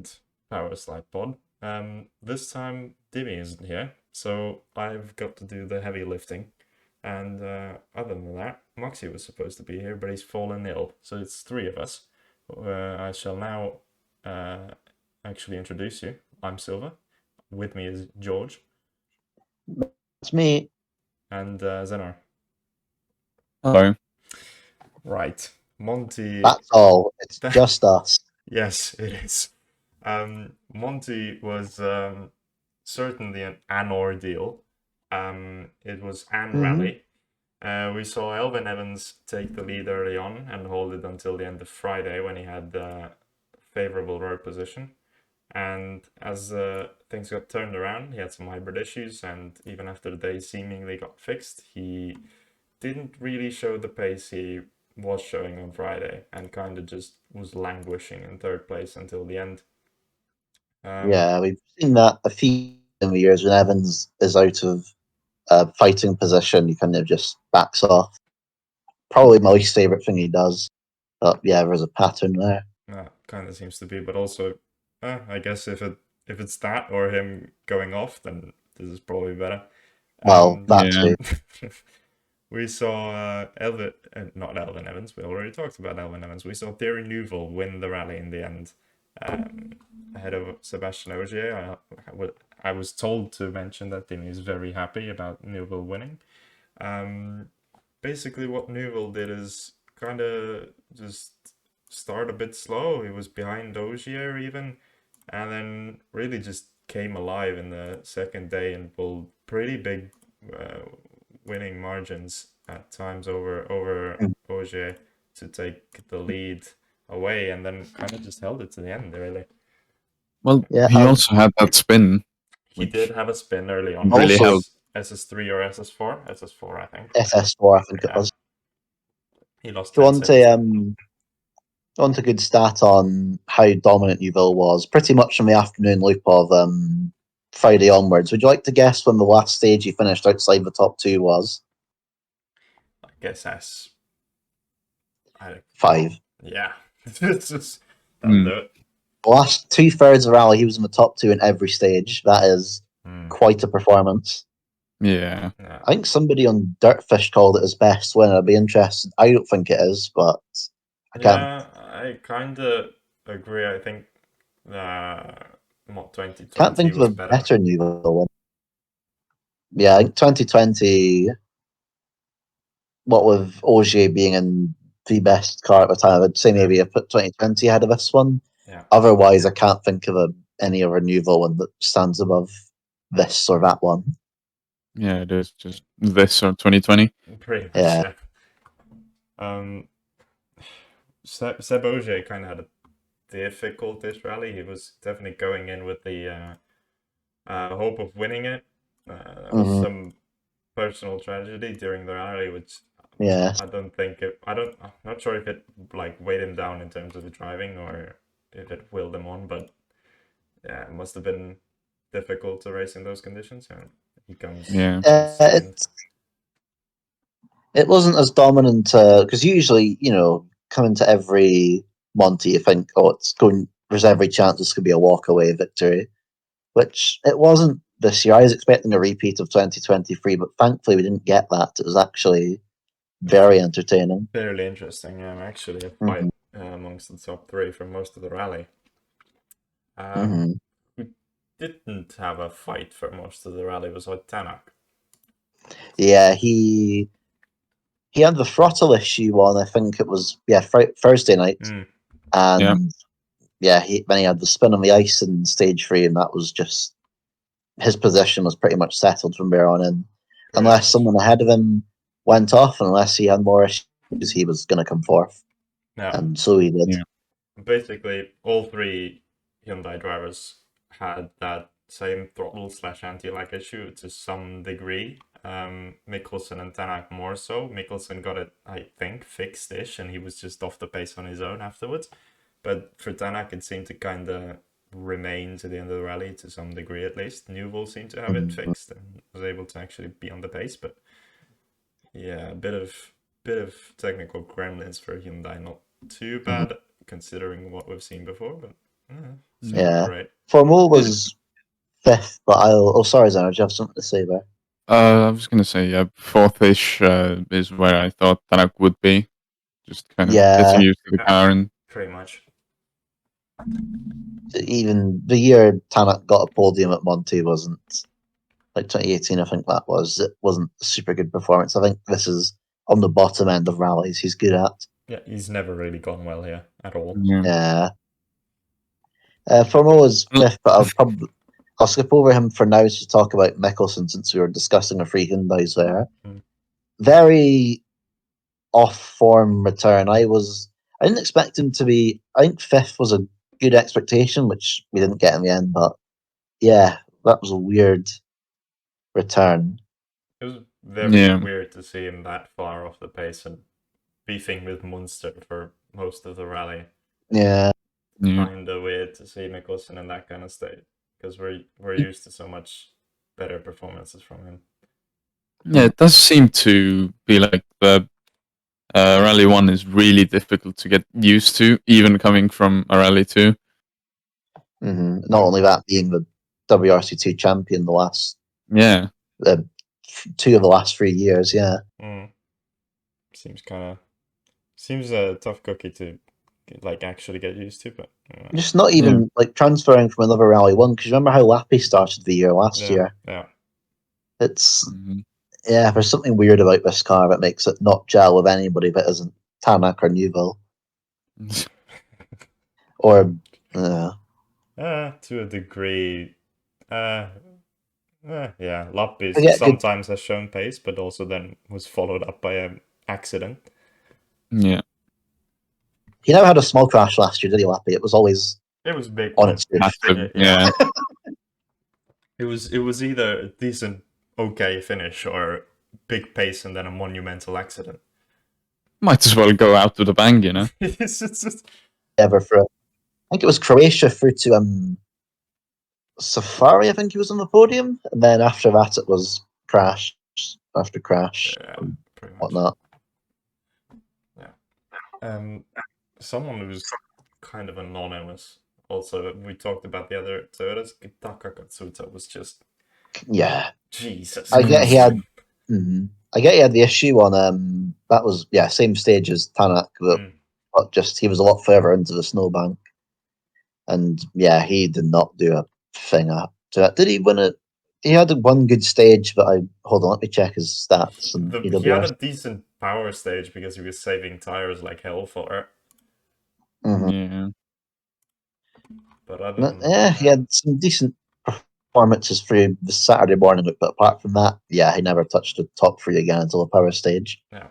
second Powerslide pod. This time Dimi isn't here, so I've got to do the heavy lifting. And other than that, Moxie was supposed to be here, but he's fallen ill. So it's three of us. I shall now actually introduce you. I'm Silva. With me is George It's me. and Zenar. Hello. Right. Monty. That's all. It's just us. Yes, it is. Monty was certainly an ordeal. It was an rally. We saw Elvin Evans take the lead early on and hold it until the end of Friday when he had favorable road position. And as things got turned around, he had some hybrid issues, and even after the day seemingly got fixed, he didn't really show the pace he was showing on Friday, and kind of just was languishing in third place until the end. Yeah, we've seen that a few years when Evans is out of fighting position, he kind of just backs off. Probably my least favourite thing he does. But yeah, there's a pattern there. Kind of seems to be, but also, I guess if it's that or him going off, then this is probably better. Well, that's yeah. it. We saw not Elvin Evans. We already talked about Elvin Evans. We saw Thierry Neuville win the rally in the end, ahead of Sebastian Ogier. I was told to mention that Dimi is very happy about Neuville winning. Basically, what Neuville did is kind of just start a bit slow. He was behind Ogier even, and then really just came alive in the second day and pulled pretty big winning margins at times over Ogier to take the lead away, and then kind of just held it to the end, really. Well, Yeah, he also had that spin. He did have a spin early on. Really Also- helped. SS3 or SS4? SS4, I think. SS4, I think it Yeah. was. He lost Go 10 on seconds. to good stat on how dominant Neuville was. Pretty much from the afternoon loop of Friday onwards. Would you like to guess when the last stage he finished outside the top two was? I guess S. 5. Yeah. It's just, that'll do it. The last 2/3 of the rally, he was in the top two in every stage. That is quite a performance. Yeah. I think somebody on Dirtfish called it his best win. I'd be interested. I don't think it is, but I can't. Yeah, I kind of agree. I think Mod 2020 Can't think of was a better. better Neuville one. Yeah, I think 2020. What with Ogier being in the best car at the time, I'd say maybe I put 2020 ahead of this one. Yeah. Otherwise, I can't think of any other Neuville one that stands above this or that one. Yeah, it is just this or 2020. Pretty much, Yeah. Seb Ogier kind of had a difficult this rally. He was definitely going in with the hope of winning it. There was some personal tragedy during the rally, which Yeah. I'm not sure if it like weighed him down in terms of the driving or if it willed him on, but yeah, it must have been difficult to race in those conditions. And he comes second. It wasn't as dominant because usually, coming to every Monty, you think, there's every chance this could be a walkaway victory, which it wasn't this year. I was expecting a repeat of 2023, but thankfully we didn't get that. It was actually very entertaining. Fairly interesting. Yeah, actually a fight amongst the top three for most of the rally. Who didn't have a fight for most of the rally was Tanak. Yeah, he had the throttle issue on, I think it was, Thursday night. And then he had the spin on the ice in stage 3, and that was just, his position was pretty much settled from there on in. Unless someone ahead of him went off, unless he had more issues, he was going to come fourth. Yeah. And so he did. Yeah. Basically, all three Hyundai drivers had that same throttle/anti-lag issue to some degree. Mikkelsen and Tanak more so. Mikkelsen got it, I think, fixed-ish, and he was just off the pace on his own afterwards. But for Tanak, it seemed to kind of remain to the end of the rally to some degree at least. Neuville seemed to have it fixed and was able to actually be on the pace. But yeah, a bit of technical gremlins for Hyundai. Not too bad considering what we've seen before, but Yeah. Great. Formol was 5th, but sorry, Zana, do you have something to say there? I was gonna say, yeah, 4th-ish is where I thought Tanak would be. Just kind of getting used to the car and pretty much. Even the year Tanak got a podium at Monte wasn't like 2018. I think that was. It wasn't a super good performance. I think this is on the bottom end of rallies he's good at. Yeah, he's never really gone well here at all. Yeah. Formol was 5th, but I'll skip over him for now to talk about Mickelson since we were discussing a free Hyundais there. Very off form return. I didn't expect him to be. I think 5th was a good expectation, which we didn't get in the end. But yeah, that was a weird return. It was very weird to see him that far off the pace and beefing with Munster for most of the rally. Yeah. Kind of weird to see Mickelson in that kind of state because we're used to so much better performances from him. Yeah, it does seem to be like the Rally 1 is really difficult to get used to, even coming from a Rally 2. Not only that, being the WRC2 champion the last 2 of the last 3 years, yeah. Seems a tough cookie to like actually get used to, but just not even like transferring from another Rally 1, because remember how Lappy started the year last year? Yeah. It's there's something weird about this car that makes it not gel with anybody that isn't Tanak or Neuville. Or to a degree. Lappy sometimes has shown pace, but also then was followed up by an accident. Yeah. He never had a small crash last year, did he, Lappy? It was always big on its roof. Yeah. It was either a decent, okay finish or big pace and then a monumental accident. Might as well go out with a bang, you know? Ever for it. I think it was Croatia through to Safari, I think he was on the podium. And then after that, it was crash after crash and whatnot. Yeah. Someone who's kind of anonymous. Also, we talked about the other Toyotas. Taka Katsuta was just... Yeah. Jesus. I get he had the issue on that was same stage as Tanak, but just he was a lot further into the snowbank, and he did not do a thing up to that. Did he win it? He had one good stage, but hold on, let me check his stats. He had a decent power stage because he was saving tires like hell for it. Yeah. But other than that, he had some decent performances through the Saturday morning, but apart from that, he never touched the top 3 again until the power stage. Yeah.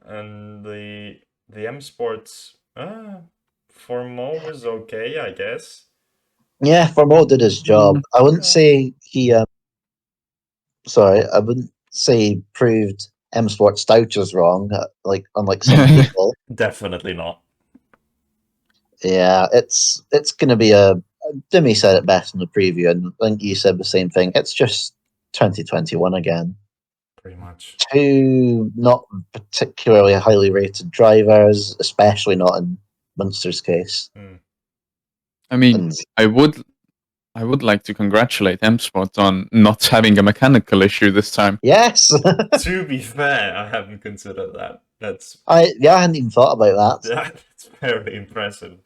And the M Sports Formol was okay, I guess. Yeah, Formol did his job. I wouldn't say he I wouldn't say he proved M Sports Stouters wrong, like unlike some people. Definitely not. Yeah, it's gonna be Dimi said it best in the preview, and I think you said the same thing. It's just 2021 again. Pretty much. 2 not particularly highly rated drivers, especially not in Munster's case. I mean, I would like to congratulate M Sport on not having a mechanical issue this time. Yes. To be fair, I haven't considered that. I hadn't even thought about that. Yeah, that's very impressive.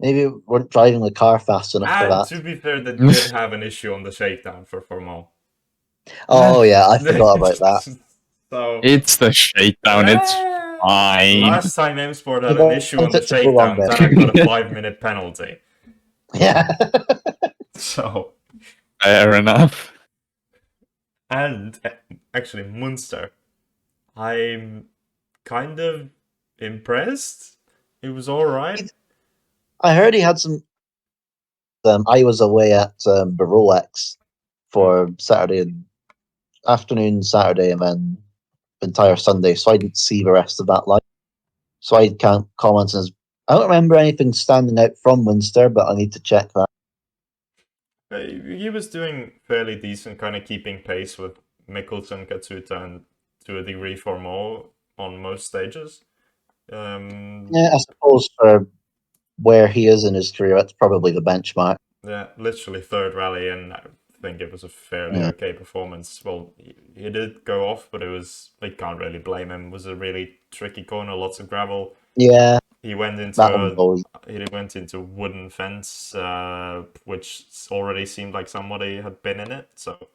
Maybe we weren't driving the car fast enough for that. To be fair, they did have an issue on the shakedown for Formol. Oh yeah, I forgot about that. So it's the shakedown. It's fine. Last time M Sport had an issue on the shakedown, Tanak got a 5-minute penalty. Yeah. So fair enough. And actually, Munster, I'm kind of impressed. It was all right. I heard he had some. I was away at the Rolex for Saturday afternoon, Saturday, and then the entire Sunday, so I didn't see the rest of that live. So I can't comment on. I don't remember anything standing out from Munster, but I need to check that. He was doing fairly decent, kind of keeping pace with Mickelson, Katsuta, and to a degree Formol on most stages. Yeah, I suppose for where he is in his career, that's probably the benchmark. Yeah, literally third rally, and I think it was a fairly okay performance. Well, he did go off, but they can't really blame him. It was a really tricky corner, lots of gravel. Yeah, He went that one goes. into wooden fence, which already seemed like somebody had been in it. So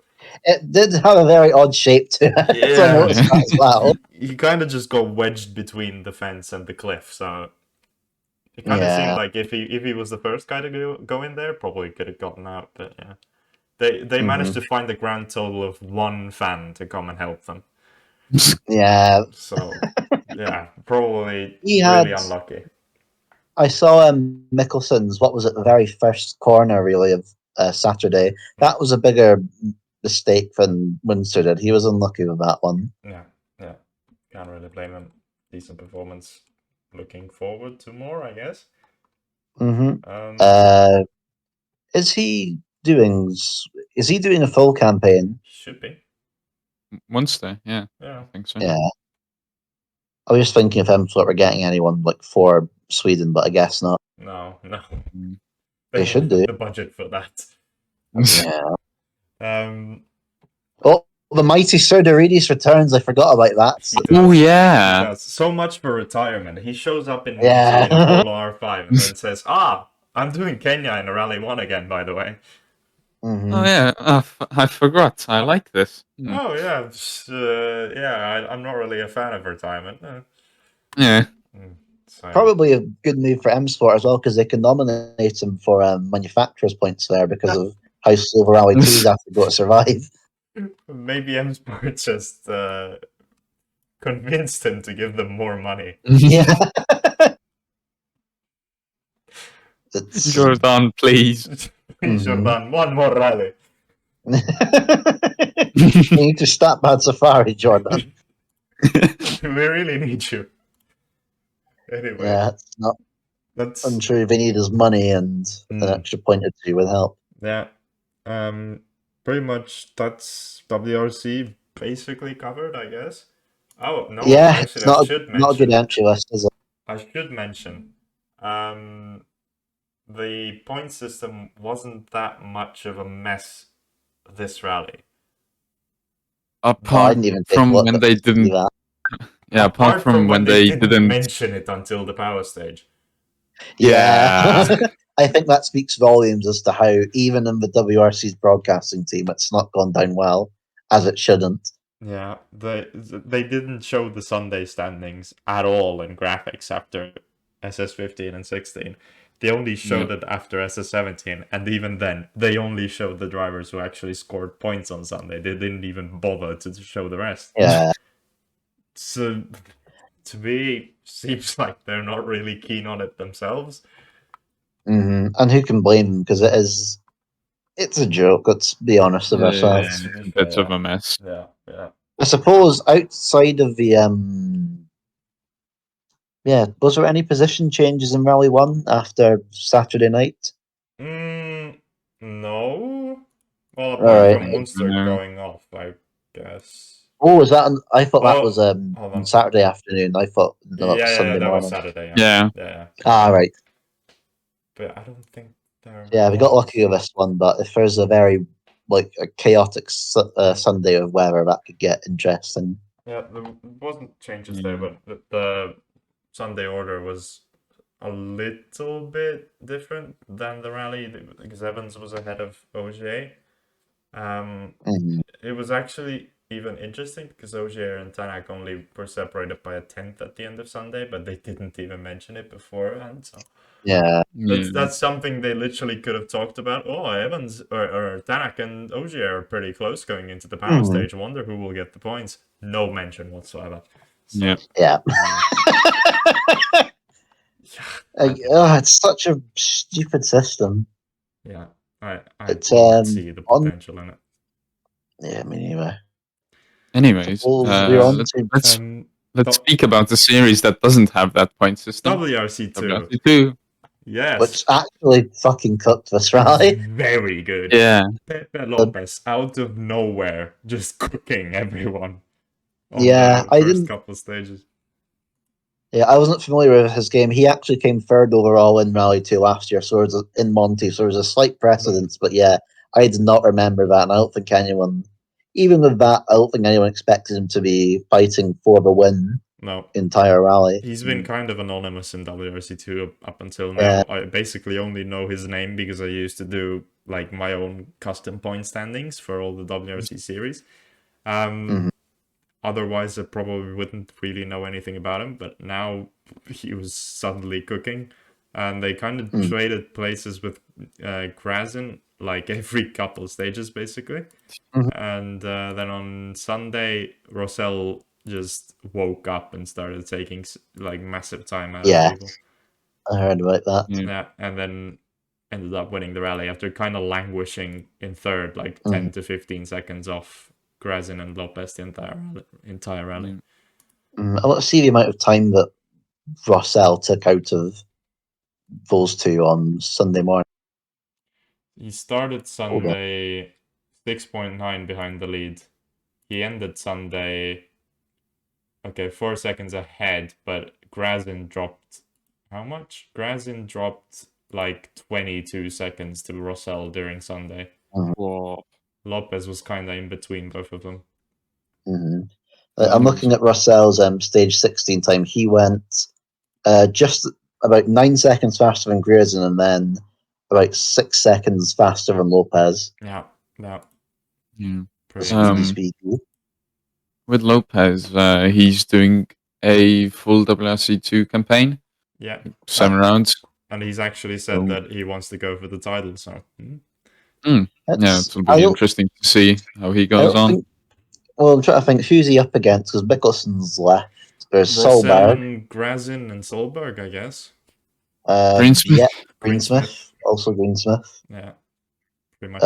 It did have a very odd shape to it, so I noticed that as well. He kind of just got wedged between the fence and the cliff, so it kind of seemed like if he was the first guy to go in there, probably could have gotten out. But yeah, they managed to find the grand total of one fan to come and help them. Yeah. So yeah, probably He really had, unlucky. I saw Mickelson's, what was it, the very first corner really of Saturday. That was a bigger mistake than Windsor did. He was unlucky with that one. Yeah, can't really blame him. Decent performance. Looking forward to more, I guess. Is he doing a full campaign? Should be. Wednesday, yeah. Yeah. I think so. Yeah. I was just thinking if Hemsworth were getting anyone like for Sweden, but I guess not. No. They should do. The budget for that. Yeah. Oh, the mighty Sir Dorides returns. I forgot about that. Oh yeah. He does. So much for retirement. He shows up in Monty in a Polo R5 and then says, I'm doing Kenya in a Rally 1 again, by the way. Mm-hmm. Oh yeah, I forgot. I like this. Oh yeah, I'm not really a fan of retirement. Yeah. So. Probably a good move for M Sport as well because they can nominate him for manufacturers' points there because of how Silver Rally 2s have to go to survive. Maybe M Sport just convinced him to give them more money. Yeah. Jordan, please. Please, Jordan, one more rally. You need to stop Bad Safari, Jordan. We really need you. Anyway. Yeah, I'm sure if he needs his money and an extra point or two would help. Yeah. Pretty much that's WRC basically covered, I guess. Oh, no. Yeah, actually, it's not a good entry list, is it? I should mention. The point system wasn't that much of a mess this rally. Apart from when they didn't. Yeah, apart from when they didn't mention it until the power stage. Yeah. I think that speaks volumes as to how even in the WRC's broadcasting team, it's not gone down well, as it shouldn't. Yeah, they didn't show the Sunday standings at all in graphics after SS15 and 16. They only showed it after SS17, and even then, they only showed the drivers who actually scored points on Sunday. They didn't even bother to show the rest. Yeah. So, to me, seems like they're not really keen on it themselves. Mm-hmm. And who can blame them? Because it's a joke, let's be honest with ourselves. It's a bit of a mess. Yeah. I suppose outside of the was there any position changes in Rally 1 after Saturday night? No. Well, apart from Munster going off, I guess. Oh, was that? I thought that was on Saturday afternoon. I thought that was Sunday morning. Was Saturday. Yeah. Right. But I don't think there. Yeah, we got lucky with this one, but if there's a very a chaotic Sunday of weather, that could get interesting. Yeah, there wasn't changes there, but the Sunday order was a little bit different than the rally because Evans was ahead of Ogier. It was actually even interesting because Ogier and Tanak only were separated by a 10th at the end of Sunday, but they didn't even mention it beforehand. So that's something they literally could have talked about. Oh, Evans or Tanak and Ogier are pretty close going into the power stage. Wonder who will get the points. No mention whatsoever. So, it's such a stupid system. Yeah, I don't see the potential in it. Yeah, me neither. Anyways, let's speak about the series that doesn't have that point system. WRC2. WRC2. Yes. Which actually fucking cooked this rally. Very good. Yeah. Pepe Lopez out of nowhere, just cooking everyone. I didn't. Couple of stages. Yeah, I wasn't familiar with his game. He actually came third overall in Rally 2 last year, so in Monte, so there's a slight precedence. But yeah, I did not remember that, and I don't think anyone, even with that, I don't think anyone expected him to be fighting for the win. No. Entire rally. He's been kind of anonymous in WRC2 up until now. I basically only know his name because I used to do like my own custom point standings for all the WRC series. Otherwise, I probably wouldn't really know anything about him, but now he was suddenly cooking. And they kind of traded places with Grazin like every couple of stages, basically. And then on Sunday, Rossell just woke up and started taking like massive time out of people. I heard about that. Yeah, and then ended up winning the rally after kind of languishing in third, like 10 to 15 seconds off Grazin and Lopez the entire rally. I want to see the amount of time that Rossell took out of those two on Sunday morning. He started Sunday 6.9 behind the lead. He ended Sunday 4 seconds ahead, but Grazin dropped how much? Grazin dropped like 22 seconds to Rossell during Sunday. Whoa. Lopez was kind of in between both of them. I'm looking at Rossell's stage 16 time. He went just about 9 seconds faster than Grazin, and then about 6 seconds faster than Lopez. Yeah. Speedy. With Lopez, he's doing a full WRC2 campaign. Yeah. 7 rounds. And he's actually said that he wants to go for the title, so... Yeah, it'll be interesting to see how he goes on. I'm trying to think, who's he up against? Because Mickelson's left. There's Rossell Solberg. and Grazin and Solberg, I guess. Greensmith. Yeah, Greensmith. Also Greensmith. Yeah. Pretty much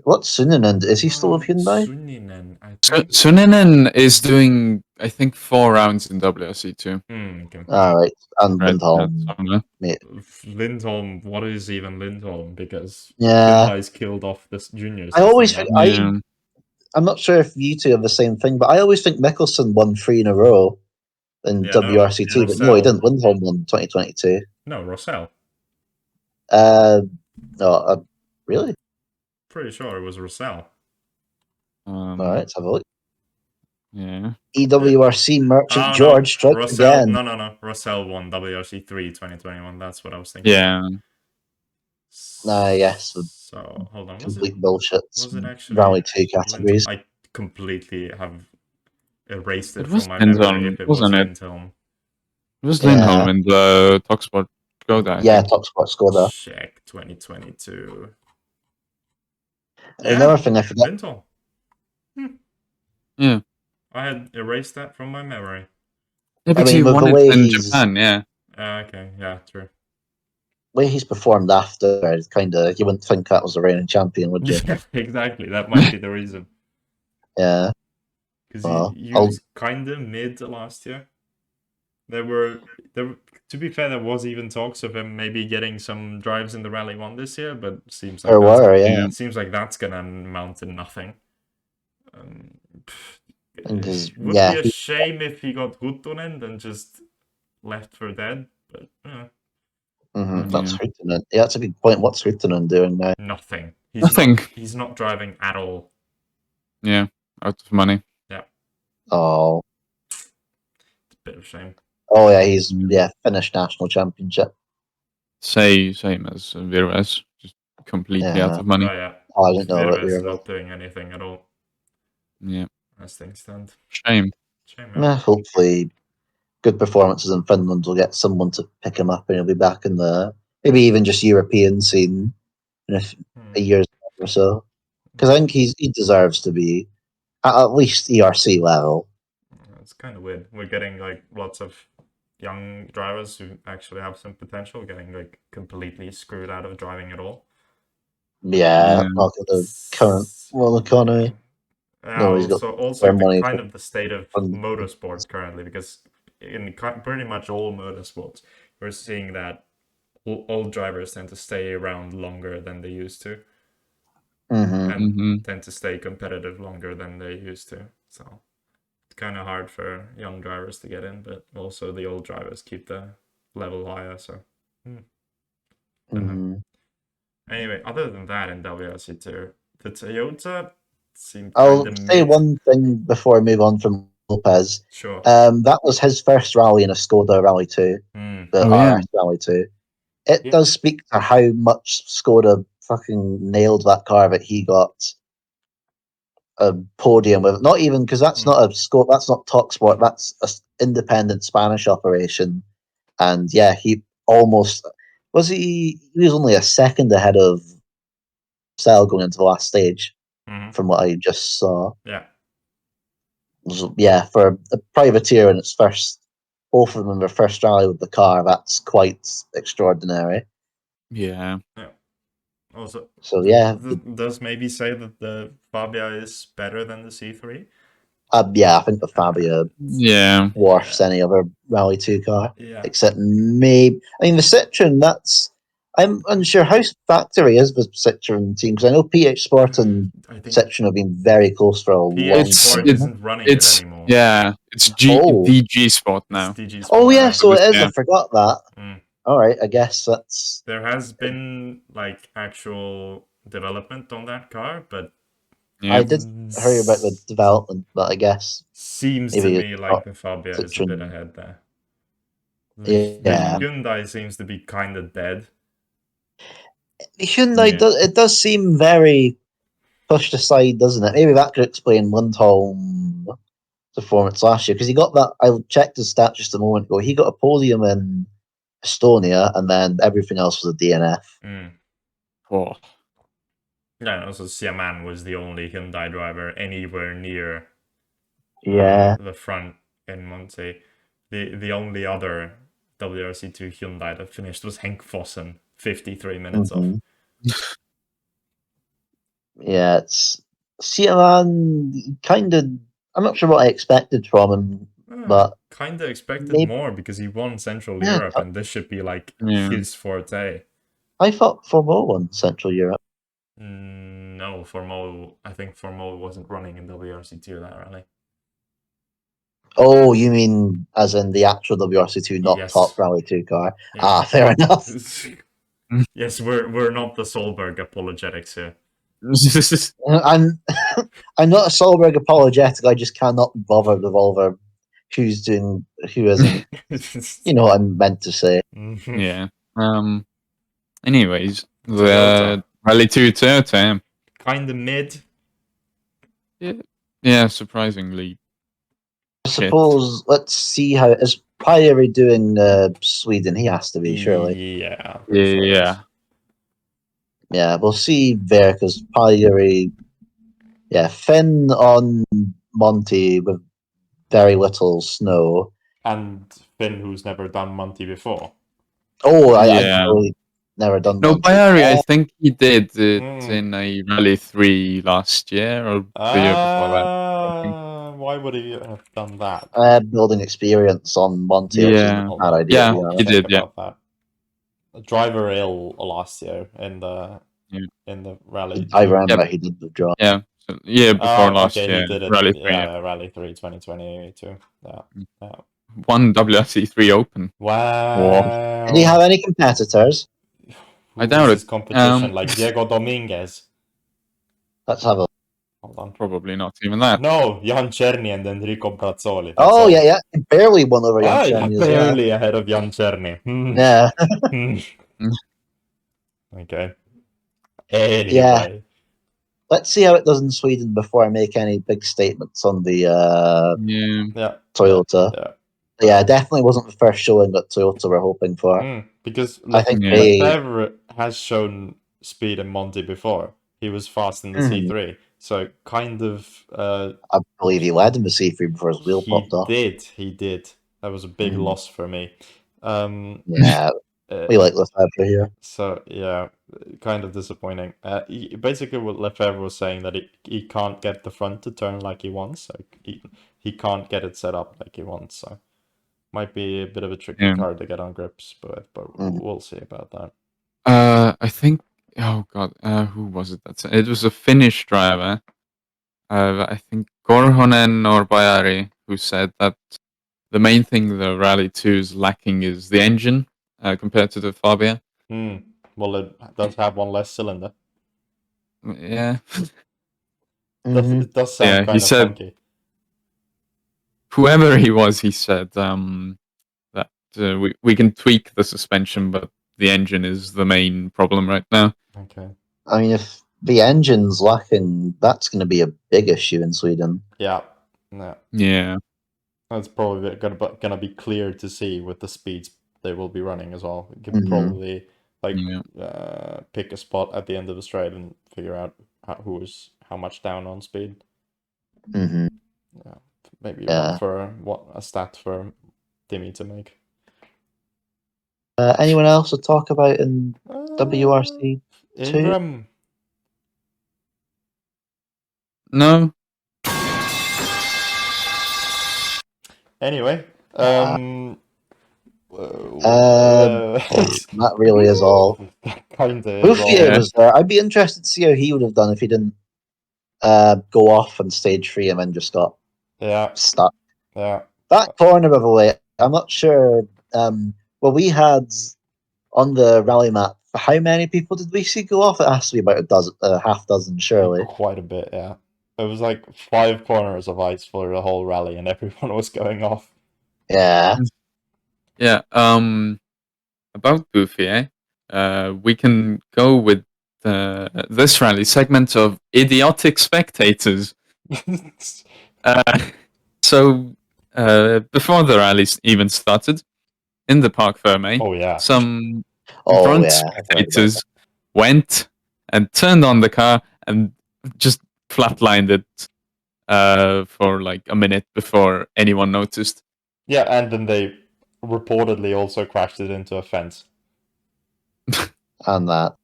what's Suninen? Is he still with Hyundai? Suninen, I think. Suninen is doing, I think, 4 rounds in WRC2. Okay. Alright. And Lindholm. Lindholm, what is even Lindholm? Because yeah, Hyundai's killed off the juniors. I always think I'm not sure if you two have the same thing, but I always think Mickelson won 3 in a row in WRC2, but no, he didn't. Lindholm won 2022. No, Rossell. No, really? Pretty sure it was Rossell. Alright, let's have a look. Yeah. EWRC Merchant George strikes again. No. Rossell won WRC 3 2021. That's what I was thinking. Yeah. Yes. So, hold on. Complete bullshit. Was it actually Rally 2 categories? I completely have erased it was from my memory if it was wasn't Lindholm. It was Lindholm in the TalkSport Skoda. Yeah, TalkSport Skoda. Check 2022. Another thing I forgot. Lindholm. Yeah. I had erased that from my memory. Yeah, because he won it in Japan, yeah. Okay, yeah, true. The way he's performed after, kind of, you wouldn't think that was a reigning champion, would you? Yeah, exactly. That might be the reason. Yeah. Because he was kind of mid last year. To be fair, there was even talks of him maybe getting some drives in the Rally 1 this year, but seems like seems like that's gonna amount to nothing. It would be a shame if he got Huttunen and just left for dead, but that's Huttunen. Yeah, that's a good point. What's Huttunen doing now? Nothing. He's not driving at all. Yeah, out of money. Yeah. Oh. It's a bit of a shame. Oh yeah, he's finished national championship. Same as Virves, just completely out of money. Oh yeah. I didn't know Virves that. Is not doing anything at all. Yeah. As things stand. Shame. Hopefully, good performances in Finland will get someone to pick him up, and he'll be back in the maybe even just European scene in a year or so. Because I think he deserves to be at least ERC level. It's kind of weird. We're getting like lots of young drivers who actually have some potential getting like completely screwed out of driving at all. Yeah, look at the current world economy. Also kind of the state of motorsport currently, because in pretty much all motorsports, we're seeing that old drivers tend to stay around longer than they used to, and tend to stay competitive longer than they used to. So kind of hard for young drivers to get in, but also the old drivers keep the level higher. So, anyway, other than that, in WRC2, the Toyota seemed I'll kind of say mid. one thing before I move on from Lopez. Sure. That was his first rally in a Skoda Rally 2, the RS Rally 2. It does speak to how much Skoda fucking nailed that car that he got a podium with. Not even because that's not a scope. That's not Talk Sport. That's an independent Spanish operation. And yeah, he almost was. He was only a second ahead of Cell going into the last stage, from what I just saw. Yeah. Yeah, for a privateer in its first, both of them in their first rally with the car, that's quite extraordinary. Yeah. Also, so yeah, does maybe say that the Fabia is better than the C3? Yeah, I think the Fabia dwarfs any other Rally 2 car, except maybe. I mean, the Citroen. I'm unsure how factory is the Citroen team, because I know PH Sport and Citroen have been very close for a long time. Sport isn't running it anymore. Yeah, it's DG Sport now. DG Sport oh yeah, so it is. I forgot that. All right, I guess that's. There has been like actual development on that car, but I did hear about the development, but I guess seems to me like the Fabia is a bit ahead there. The Hyundai seems to be kind of dead. The Hyundai does seem very pushed aside, doesn't it? Maybe that could explain Lindholm's performance last year, because he got that. I checked his stats just a moment ago. He got a podium in Estonia, and then everything else was a DNF. Yeah, also Siaman was the only Hyundai driver anywhere near the front in Monte. The only other WRC2 Hyundai that finished was Henk Vossen, 53 minutes off. Yeah, it's Siaman. Kind of. I'm not sure what I expected from him, but kind of expected more, because he won Central Europe, and this should be like his forte. I thought Formula won Central Europe. No, I think Formula wasn't running in WRC2 that rally. Oh, you mean as in the actual WRC2, not Top Rally 2 car? Yeah. Fair enough. Yes, we're not the Solberg apologetics here. I'm not a Solberg apologetic. I just cannot be bothered with all of who's doing, who isn't. You know what I'm meant to say. Yeah. Anyways, the Rally 2 Toyota. Kind of mid. Yeah, surprisingly. I suppose, let's see how is Pyre doing Sweden. He has to be, surely. Yeah. Yeah, we'll see there, because Pyre. Yeah, Finn on Monte with very little snow. And Finn, who's never done Monte before. Oh, I totally never done No, Monte. Bayari, I think he did it in a Rally 3 last year or the year before that. Why would he have done that? Building experience on Monte, which is a bad idea. Yeah, he did, that. Driver ill last year in the Rally. I remember he did the job. Yeah, so year before last year. He did it. Rally 3. Yeah, Rally 3 2022. Yeah. Won WRC3 Open. Wow. Did he have any competitors? I doubt it. Competition like Diego Dominguez. Let's have a. Hold on. Probably not even that. No, Jan Czerny and Enrico Brazzoli. Yeah. Barely won over Jan Czerny. Barely ahead of Jan Czerny. Yeah. Okay. Anyway. Yeah. Let's see how it does in Sweden before I make any big statements on the Toyota. Yeah, definitely wasn't the first showing that Toyota were hoping for. Because I think Lefebvre has shown speed in Monte before. He was fast in the C3. So kind of... I believe he led in the C3 before his wheel popped off. He did. That was a big loss for me. Yeah, we like Lefebvre here. So, yeah, kind of disappointing. Basically, what Lefebvre was saying, that he can't get the front to turn like he wants. So he can't get it set up like he wants. So might be a bit of a tricky car to get on grips, but we'll see about that. I think... Oh, God. Who was it? It was a Finnish driver. I think Korhonen or Bajari, who said that the main thing the Rally 2 is lacking is the engine compared to the Fabia. Well, it does have one less cylinder. Yeah. It does sound he kind of said, funky. whoever he was, he said that we can tweak the suspension, but the engine is the main problem right now. Okay. I mean, if the engine's lacking, that's going to be a big issue in Sweden. Yeah. Yeah. That's probably gonna be clear to see with the speeds they will be running as well. You can probably pick a spot at the end of the straight and figure out who is how much down on speed. Mm-hmm. Yeah, maybe Yeah. a stat for Dimi to make. Anyone else to talk about in WRC 2? Ingram. No. That Anyway, really is all. Kinda is Bouffier all. was there. I'd be interested to see how he would have done if he didn't go off on stage 3 and then just got stuck. Yeah. That corner, by the way, I'm not sure. Well, we had on the rally map, how many people did we see go off? It has to be about a half dozen, surely. Quite a bit, yeah. It was like 5 corners of ice for the whole rally, and everyone was going off. Yeah. Yeah. About Bouffier, we can go with this rally segment of idiotic spectators. So before the rally even started, in the Parc Fermé, some drunk spectators went and turned on the car and just flatlined it for like a minute before anyone noticed. Yeah, and then they reportedly also crashed it into a fence. And that.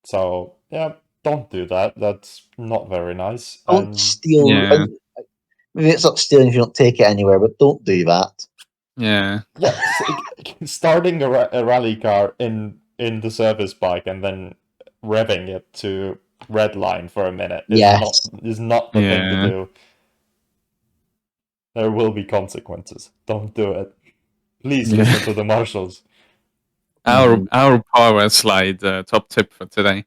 So, yeah, don't do that. That's not very nice. Don't steal. Yeah. Maybe it's not stealing if you don't take it anywhere, but don't do that. Yeah. Yeah, starting a rally car in the service bike and then revving it to red line for a minute is not the thing to do. There will be consequences. Don't do it. Please listen to the marshals. Our Powerslide top tip for today.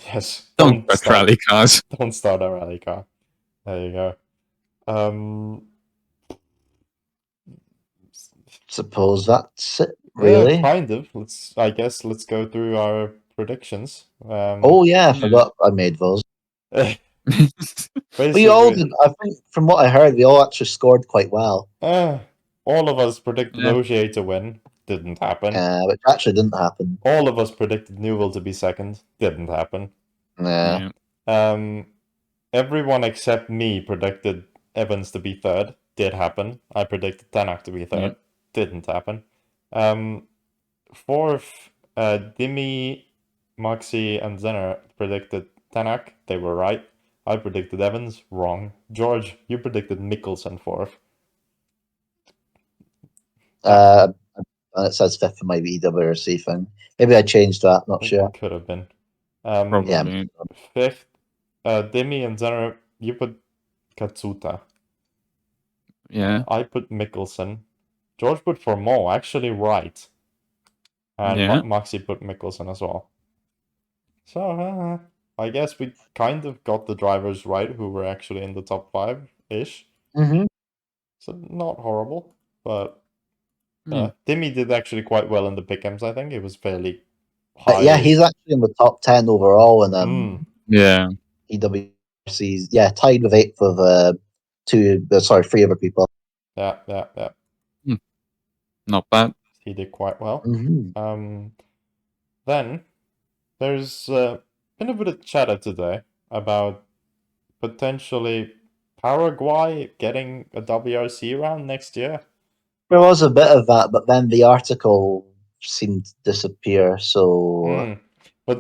Yes. Don't start rally cars. Don't start a rally car. There you go. Suppose that's it, really. Yeah, kind of. Let's go through our predictions. Oh yeah, I forgot I made those. Basically, We all did. I think from what I heard, we all actually scored quite well. all of us predicted Ogier to win. Didn't happen. Which actually didn't happen. All of us predicted Neuville to be second. Didn't happen. Yeah. Everyone except me predicted Evans to be third. Did happen. I predicted Tanak to be third. Didn't happen. Fourth, Dimi, Moxie, and Zenner predicted Tanak. They were right. I predicted Evans. Wrong. George, you predicted Mikkelsen fourth. And it says fifth for my VWRC thing. Maybe I changed that. Not sure. Could have been. Probably. Fifth, Dimi and Zenner, you put Katsuta. Yeah. I put Mikkelsen. George put Formol, actually right. And Moxie put Mikkelsen as well. So, I guess we kind of got the drivers right who were actually in the top 5-ish. So, not horrible. But Dimi did actually quite well in the pick'ems, I think. It was fairly high. Yeah, he's actually in the top 10 overall in EWCs. Yeah, tied with 8th of 3 other people. Yeah. Not bad. He did quite well. Then there's been a bit of chatter today about potentially Paraguay getting a WRC round next year. There was a bit of that, but then the article seemed to disappear. So,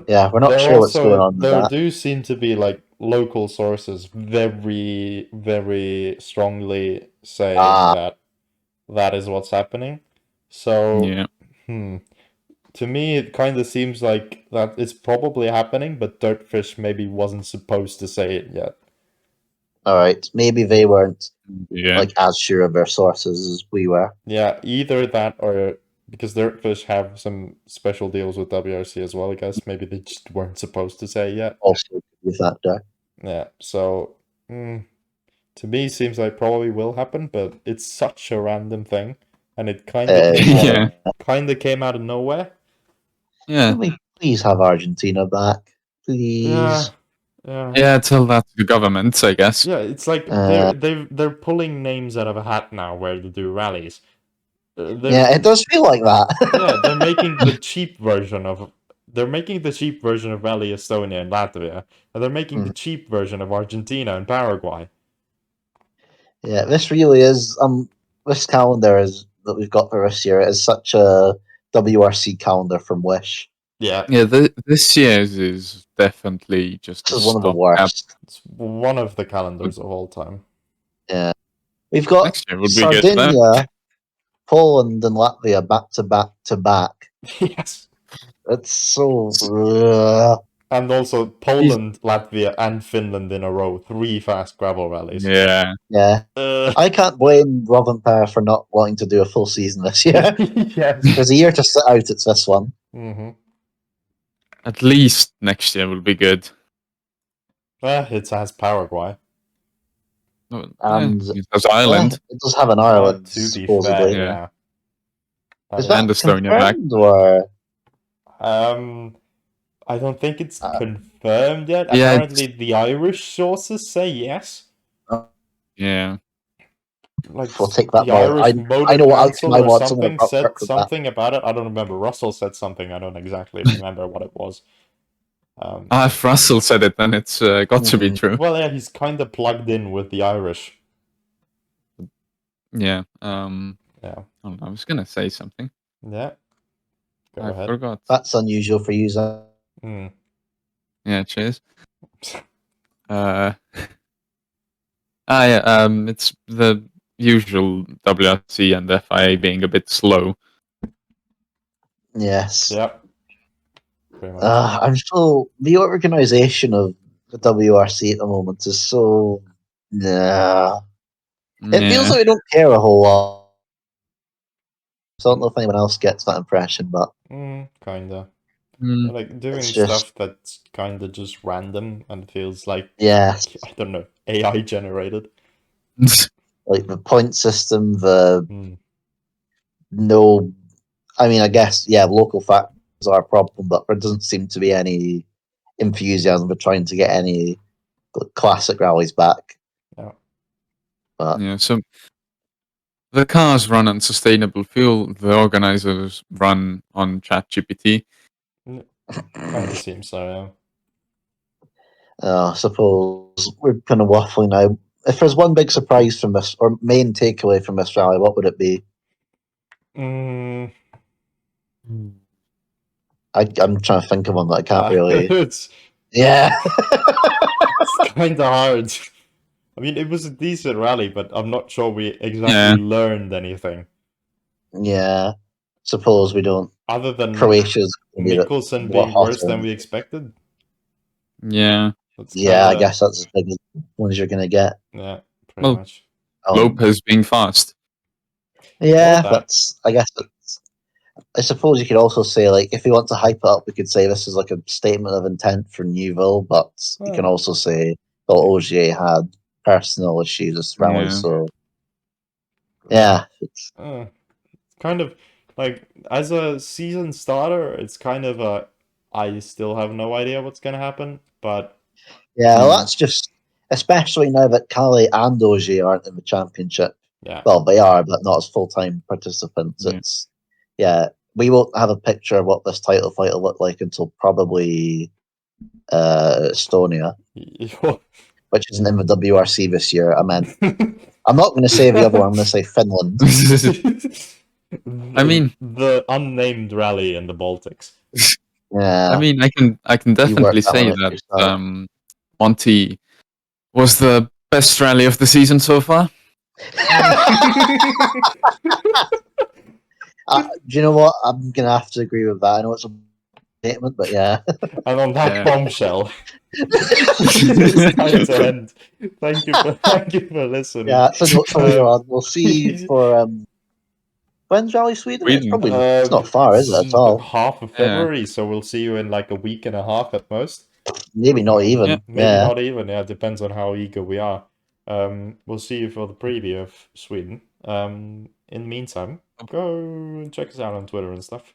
yeah, we're not sure what's going on with there that. do seem to be like local sources very, very strongly saying that is what's happening. So, to me, it kind of seems like that it's probably happening, but Dirtfish maybe wasn't supposed to say it yet. All right, maybe they weren't like as sure of their sources as we were. Yeah, either that or because Dirtfish have some special deals with WRC as well. I guess maybe they just weren't supposed to say yet. Also, with that there. Yeah. So to me, seems like probably will happen, but it's such a random thing, and it kind of came out of nowhere. Yeah. Can we please have Argentina back, please? Yeah. Tell that to the government, I guess. Yeah, it's like they're pulling names out of a hat now where they do rallies. Yeah, it does feel like that. Yeah, they're making the cheap version of Rally Estonia and Latvia, and they're making the cheap version of Argentina and Paraguay. Yeah, this really is this calendar that we've got for this year is such a WRC calendar from Wish. Yeah. This year's is definitely just one of the worst. It's one of the calendars of all time. Yeah, we've got Sardinia, Poland, and Latvia back to back to back. Yes, it's so. And also Poland, Latvia, and Finland in a row. 3 fast gravel rallies. Yeah. I can't blame Rovanperä for not wanting to do a full season this year. Yes. There's a year to sit out, it's this one. Mm-hmm. At least next year will be good. It has Paraguay. And it has Ireland. It does have an Ireland, to be supposedly. fair, yeah. Is that confirmed, or? I don't think it's confirmed yet. Apparently, the Irish sources say yes. Yeah. Like, we'll take that. The Irish Motor I know Council I or something said something about it. I don't remember. Russell said something. I don't exactly remember what it was. If Russell said it, then it's got to be true. Well, yeah, he's kind of plugged in with the Irish. Yeah. Yeah. I was gonna say something. Yeah. Go ahead. I forgot. That's unusual for you, Yeah, cheers. It's the usual WRC and FIA being a bit slow. Yes. Yep. I'm so the organization of the WRC at the moment is so. It feels like we don't care a whole lot. I don't know if anyone else gets that impression, but kinda. Like doing stuff that's kinda just random and feels like I don't know, AI generated. Like the point system, no, I mean, I guess local factors are a problem, but there doesn't seem to be any enthusiasm for trying to get any classic rallies back. Yeah. But, so the cars run on sustainable fuel. The organizers run on ChatGPT. Kind of seems so, I suppose we're kind of waffling now. If there's one big surprise from this, or main takeaway from this rally, what would it be? I'm trying to think of one that I can't really. It's kind of hard. I mean, it was a decent rally, but I'm not sure we exactly learned anything. Yeah, suppose we don't. Other than Croatia's Mikkelsen being worse than we expected. Yeah. I guess that's the biggest ones you're going to get. Yeah, pretty much. Lopez being fast. Yeah, I suppose you could also say, like, if you want to hype it up, we could say this is like a statement of intent for Neuville, but you can also say, well, Ogier had personal issues with rally, so it's kind of like as a season starter, it's kind of I still have no idea what's going to happen, but that's just especially now that Calais and Ogier aren't in the championship. Yeah, well, they are, but not as full-time participants. It's we won't have a picture of what this title fight will look like until probably Estonia, which isn't in the WRC this year. I meant I'm not going to say the other one. I'm going to say Finland. I mean, the unnamed rally in the Baltics. Yeah. I mean, I can definitely say that Monty was the best rally of the season so far. Do you know what? I'm going to have to agree with that. I know it's a statement, but yeah. And on that bombshell. It's time to end. Thank you for listening. Yeah, so we'll see you for when's Rally Sweden? It's probably it's not far, is it at all? Half of February, so we'll see you in like a week and a half at most. Maybe not even. Maybe not even. Yeah, it depends on how eager we are. We'll see you for the preview of Sweden. In the meantime, go check us out on Twitter and stuff.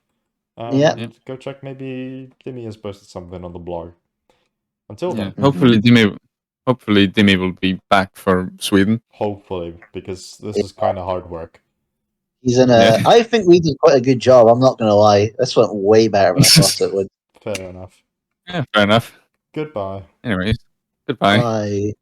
Go check, maybe Dimi has posted something on the blog. Until then. Hopefully Dimi will be back for Sweden. Hopefully, because this is kind of hard work. He's in I think we did quite a good job, I'm not going to lie. This went way better than I thought it would. Fair enough. Yeah, fair enough. Goodbye. Anyways, goodbye. Bye.